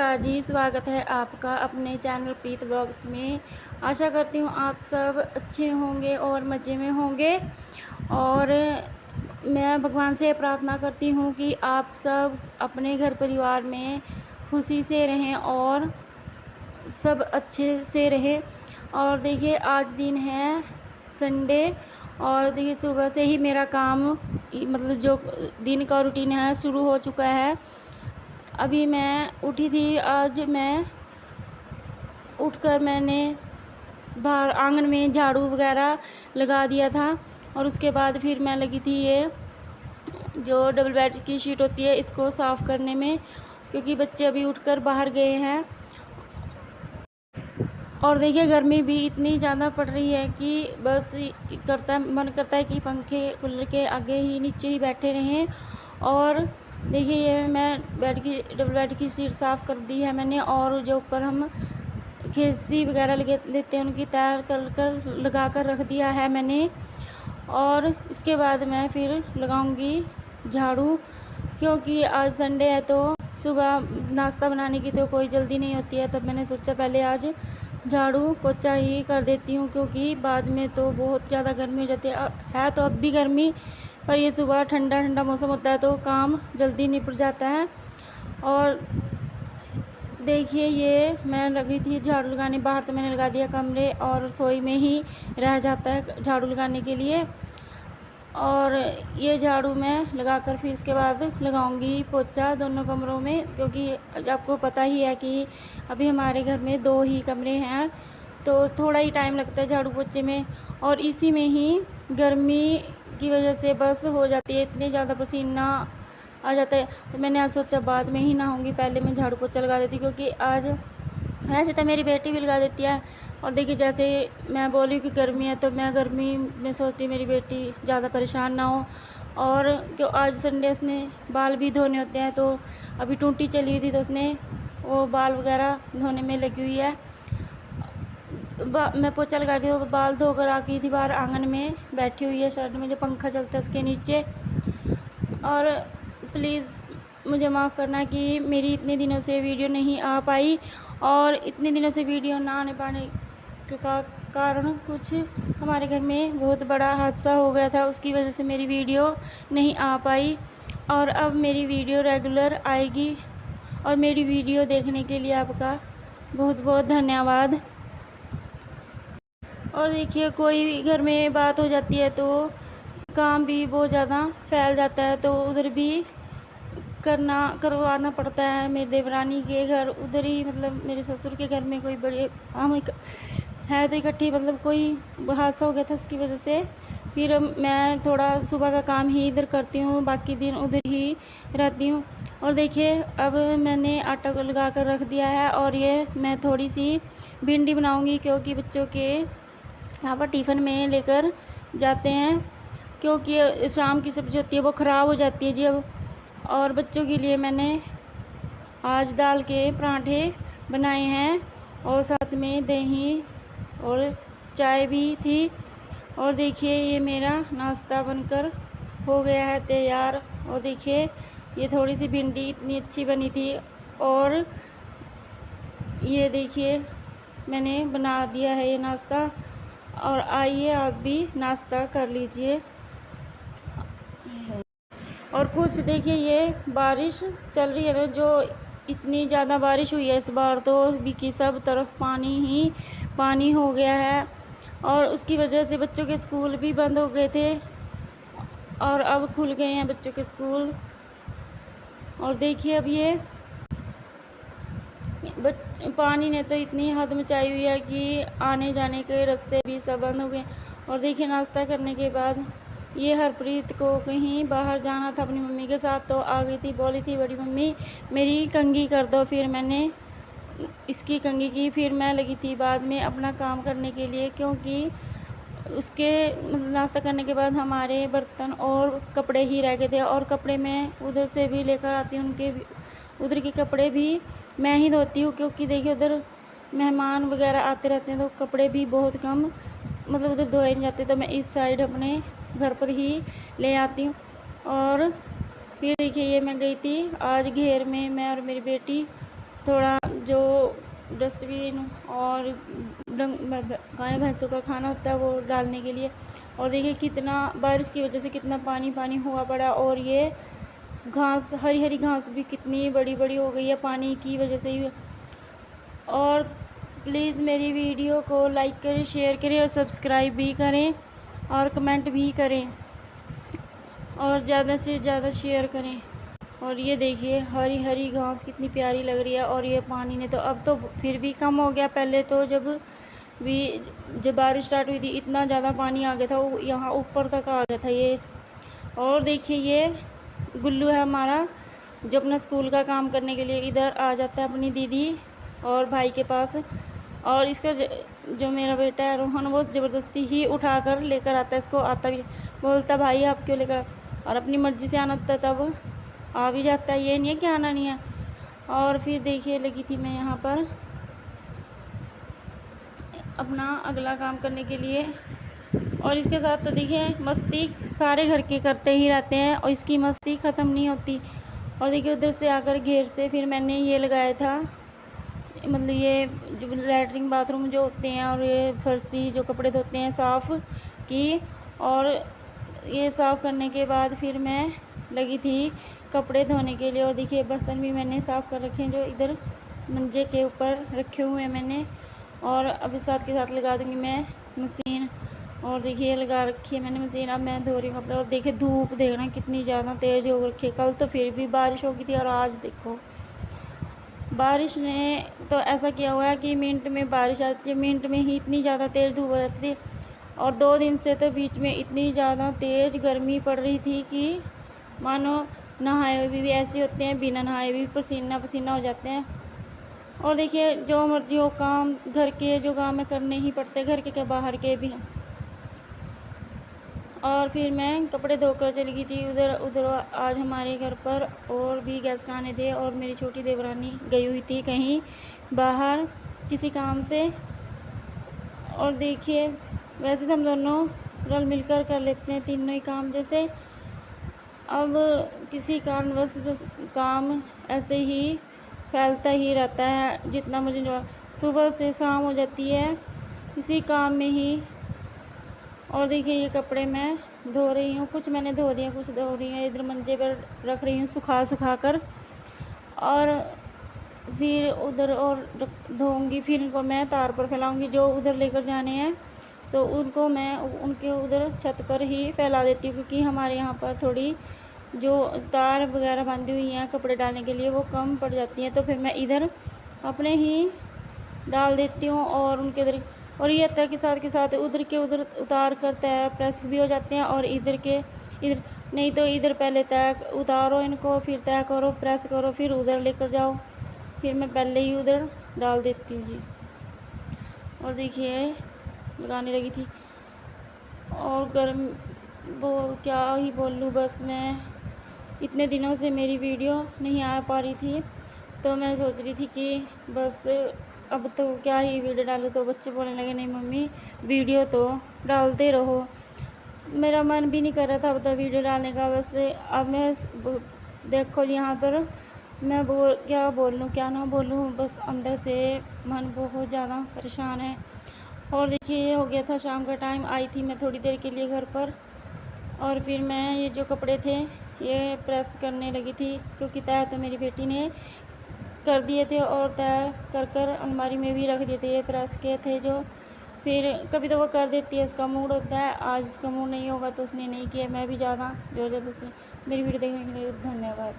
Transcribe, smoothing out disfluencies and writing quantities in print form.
नमस्कार जी, स्वागत है आपका अपने चैनल प्रीत व्लॉग्स में। आशा करती हूँ आप सब अच्छे होंगे और मज़े में होंगे। और मैं भगवान से प्रार्थना करती हूँ कि आप सब अपने घर परिवार में खुशी से रहें और सब अच्छे से रहें। और देखिए आज दिन है संडे और देखिए सुबह से ही मेरा काम मतलब जो दिन का रूटीन है शुरू हो चुका है। अभी मैं उठी थी, आज मैं उठकर मैंने बाहर आंगन में झाड़ू वगैरह लगा दिया था और उसके बाद फिर मैं लगी थी ये जो डबल बेड की शीट होती है इसको साफ़ करने में, क्योंकि बच्चे अभी उठकर बाहर गए हैं। और देखिए गर्मी भी इतनी ज़्यादा पड़ रही है कि बस मन करता है कि पंखे कूलर के आगे ही नीचे ही बैठे रहें। और देखिए ये मैं डबल बेड की शीट साफ़ कर दी है मैंने, और जो ऊपर हम खिड़की वगैरह लगे देते हैं उनकी तैयार कर लगा कर रख दिया है मैंने। और इसके बाद मैं फिर लगाऊंगी झाड़ू, क्योंकि आज संडे है तो सुबह नाश्ता बनाने की तो कोई जल्दी नहीं होती है। तब मैंने सोचा पहले आज झाड़ू पोछा ही कर देती हूँ, क्योंकि बाद में तो बहुत ज़्यादा गर्मी हो जाती है तो अब भी गर्मी, पर ये सुबह ठंडा ठंडा मौसम होता है तो काम जल्दी निपट जाता है। और देखिए ये मैं लगी थी झाड़ू लगाने, बाहर तो मैंने लगा दिया, कमरे और रसोई में ही रह जाता है झाड़ू लगाने के लिए। और ये झाड़ू मैं लगाकर फिर इसके बाद लगाऊंगी पोछा दोनों कमरों में, क्योंकि आपको पता ही है कि अभी हमारे घर में 2 ही कमरे हैं तो थोड़ा ही टाइम लगता है झाड़ू पोछे में। और इसी में ही गर्मी की वजह से बस हो जाती है, इतने ज़्यादा पसीना आ जाता है। तो मैंने आज सोचा बाद में ही नहाऊंगी, पहले मैं झाड़ू पोछा लगा देती, क्योंकि आज वैसे तो मेरी बेटी भी लगा देती है। और देखिए जैसे मैं बोली कि गर्मी है तो मैं गर्मी में सोचती मेरी बेटी ज़्यादा परेशान ना हो। और क्यों आज संडे उसने बाल भी धोने होते हैं, तो अभी टूटी चली हुई थी तो उसने वो बाल वगैरह धोने में लगी हुई है। मैं पोछा लगा दी तो बाल धोकर आके थी बाहर आंगन में बैठी हुई है, शर्ट में जो पंखा चलता है उसके नीचे। और प्लीज़ मुझे माफ़ करना कि मेरी इतने दिनों से वीडियो नहीं आ पाई, और इतने दिनों से वीडियो ना आने पाने का कारण कुछ हमारे घर में बहुत बड़ा हादसा हो गया था, उसकी वजह से मेरी वीडियो नहीं आ पाई। और अब मेरी वीडियो रेगुलर आएगी, और मेरी वीडियो देखने के लिए आपका बहुत बहुत धन्यवाद। और देखिए कोई घर में बात हो जाती है तो काम भी बहुत ज़्यादा फैल जाता है, तो उधर भी करवाना पड़ता है। मेरी देवरानी के घर उधर ही, मतलब मेरे ससुर के घर में कोई बड़े हम है तो इकट्ठी, मतलब कोई हादसा हो गया था, उसकी वजह से फिर मैं थोड़ा सुबह का काम ही इधर करती हूँ, बाकी दिन उधर ही रहती हूँ। और देखिए अब मैंने आटा को लगा कर रख दिया है, और ये मैं थोड़ी सी भिंडी बनाऊँगी, क्योंकि बच्चों के यहाँ पर टिफ़िन में लेकर जाते हैं, क्योंकि शाम की सब्ज़ी होती है वो ख़राब हो जाती है जी अब। और बच्चों के लिए मैंने आज दाल के पराठे बनाए हैं, और साथ में दही और चाय भी थी। और देखिए ये मेरा नाश्ता बनकर हो गया है तैयार। और देखिए ये थोड़ी सी भिंडी इतनी अच्छी बनी थी, और ये देखिए मैंने बना दिया है ये नाश्ता। और आइए आप भी नाश्ता कर लीजिए। और कुछ देखिए ये बारिश चल रही है ना, जो इतनी ज़्यादा बारिश हुई है इस बार तो भी सब तरफ पानी ही पानी हो गया है, और उसकी वजह से बच्चों के स्कूल भी बंद हो गए थे और अब खुल गए हैं बच्चों के स्कूल। और देखिए अब ये पानी ने तो इतनी हद मचाई हुई है कि आने जाने के रास्ते भी सब बंद हो गए। और देखिए नाश्ता करने के बाद ये हरप्रीत को कहीं बाहर जाना था अपनी मम्मी के साथ, तो आ गई थी, बोली थी बड़ी मम्मी मेरी कंघी कर दो। फिर मैंने इसकी कंघी की, फिर मैं लगी थी बाद में अपना काम करने के लिए, क्योंकि उसके नाश्ता करने के बाद हमारे बर्तन और कपड़े ही रह गए थे, और कपड़े मैं उधर से भी लेकर आती हूँ, उनके उधर के कपड़े भी मैं ही धोती हूँ, क्योंकि देखिए उधर मेहमान वगैरह आते रहते हैं तो कपड़े भी बहुत कम मतलब उधर धोए नहीं जाते, तो मैं इस साइड अपने घर पर ही ले आती हूँ। और फिर देखिए ये मैं गई थी आज घेर में, मैं और मेरी बेटी, थोड़ा जो डस्टबिन और गाय भैंसों का खाना होता है वो डालने के लिए। और देखिए कितना बारिश की वजह से कितना पानी पानी हुआ पड़ा, और ये घास, हरी हरी घास भी कितनी बड़ी बड़ी हो गई है पानी की वजह से ही। और प्लीज़ मेरी वीडियो को लाइक करें, शेयर करें और सब्सक्राइब भी करें और कमेंट भी करें और ज़्यादा से ज़्यादा शेयर करें। और ये देखिए हरी हरी घास कितनी प्यारी लग रही है। और ये पानी ने तो अब तो फिर भी कम हो गया, पहले तो जब बारिश स्टार्ट हुई थी इतना ज़्यादा पानी आ गया था, वो यहाँ ऊपर तक आ गया था ये। और देखिए ये गुल्लू है हमारा, जो अपना स्कूल का काम करने के लिए इधर आ जाता है अपनी दीदी और भाई के पास। और इसका जो मेरा बेटा है रोहन, वो ज़बरदस्ती ही उठा कर लेकर आता है इसको। आता भी बोलता भाई आप क्यों लेकर, और अपनी मर्ज़ी से आना होता है तब आ भी जाता है, ये नहीं है कि आना नहीं है। और फिर देखिए लगी थी मैं यहाँ पर अपना अगला काम करने के लिए। और इसके साथ तो देखिए मस्ती सारे घर के करते ही रहते हैं और इसकी मस्ती ख़त्म नहीं होती। और देखिए उधर से आकर घेर से फिर मैंने ये लगाया था, मतलब ये जो लैट्रिन बाथरूम जो होते हैं और ये फर्शी जो कपड़े धोते हैं साफ़ की। और ये साफ़ करने के बाद फिर मैं लगी थी कपड़े धोने के लिए। और देखिए बर्तन भी मैंने साफ़ कर रखे हैं जो इधर मंजे के ऊपर रखे हुए हैं मैंने। और अभी साथ के साथ लगा दूँगी मैं मशीन। और देखिए लगा रखी है मैंने मशीन, अब मैं धो रही हूँ कपड़े। और देखिए धूप देखना कितनी ज़्यादा तेज़ हो रखी है, कल तो फिर भी बारिश हो गई थी और आज देखो बारिश ने तो ऐसा किया हुआ है कि मिनट में बारिश आती है, मिनट में ही इतनी ज़्यादा तेज़ धूप हो जाती थी। और 2 दिन से तो बीच में इतनी ज़्यादा तेज़ गर्मी पड़ रही थी कि मानो नहाए हुए भी ऐसे होते हैं, बिना नहाए भी पसीना पसीना हो जाते हैं। और देखिए जो मर्जी हो काम, घर के जो काम है करने ही पड़ते, घर के बाहर के भी। और फिर मैं कपड़े धोकर चली गई थी उधर आज हमारे घर पर और भी गेस्ट आने थे, और मेरी छोटी देवरानी गई हुई थी कहीं बाहर किसी काम से। और देखिए वैसे तो हम दोनों रल मिलकर कर लेते हैं तीनों ही काम, जैसे अब किसी कारणवश बस काम ऐसे ही फैलता ही रहता है, जितना मुझे सुबह से शाम हो जाती है इसी काम में ही। और देखिए ये कपड़े मैं धो रही हूँ, कुछ मैंने धो दिए कुछ धो रही हैं, इधर मंजे पर रख रही हूँ सुखा कर। और फिर उधर और धोऊंगी, फिर इनको मैं तार पर फैलाऊंगी। जो उधर लेकर जाने हैं तो उनको मैं उनके उधर छत पर ही फैला देती हूँ, क्योंकि हमारे यहाँ पर थोड़ी जो तार वगैरह बांधी हुई हैं कपड़े डालने के लिए वो कम पड़ जाती हैं, तो फिर मैं इधर अपने ही डाल देती हूँ। और उनके इधर, और ये तय के साथ उधर के उधर उतार कर तय प्रेस भी हो जाते हैं। और इधर के इधर नहीं तो इधर पहले तय उतारो इनको, फिर तय करो प्रेस करो, फिर उधर लेकर जाओ, फिर मैं पहले ही उधर डाल देती हूँ जी। और देखिए लगाने लगी थी, और गर्म वो क्या ही बोल लूँ, बस मैं इतने दिनों से मेरी वीडियो नहीं आ पा रही थी, तो मैं सोच रही थी कि बस अब तो क्या ही वीडियो डालूँ। तो बच्चे बोलने लगे नहीं मम्मी वीडियो तो डालते रहो। मेरा मन भी नहीं कर रहा था अब तो वीडियो डालने का, बस अब मैं देखो यहाँ पर मैं क्या बोलूँ क्या ना बोलूँ, बस अंदर से मन बहुत ज़्यादा परेशान है। और देखिए ये हो गया था शाम का टाइम, आई थी मैं थोड़ी देर के लिए घर पर। और फिर मैं ये जो कपड़े थे ये प्रेस करने लगी थी, क्योंकि तय तो मेरी बेटी ने कर दिए थे और तय कर अलमारी में भी रख दिए थे। ये प्रेस के थे जो फिर कभी तो वो कर देती है, उसका मूड होता है, आज उसका मूड नहीं होगा तो उसने नहीं किया। मैं भी ज़्यादा ज़ोर ज़बरदस्ती। मेरी वीडियो देखने के लिए धन्यवाद।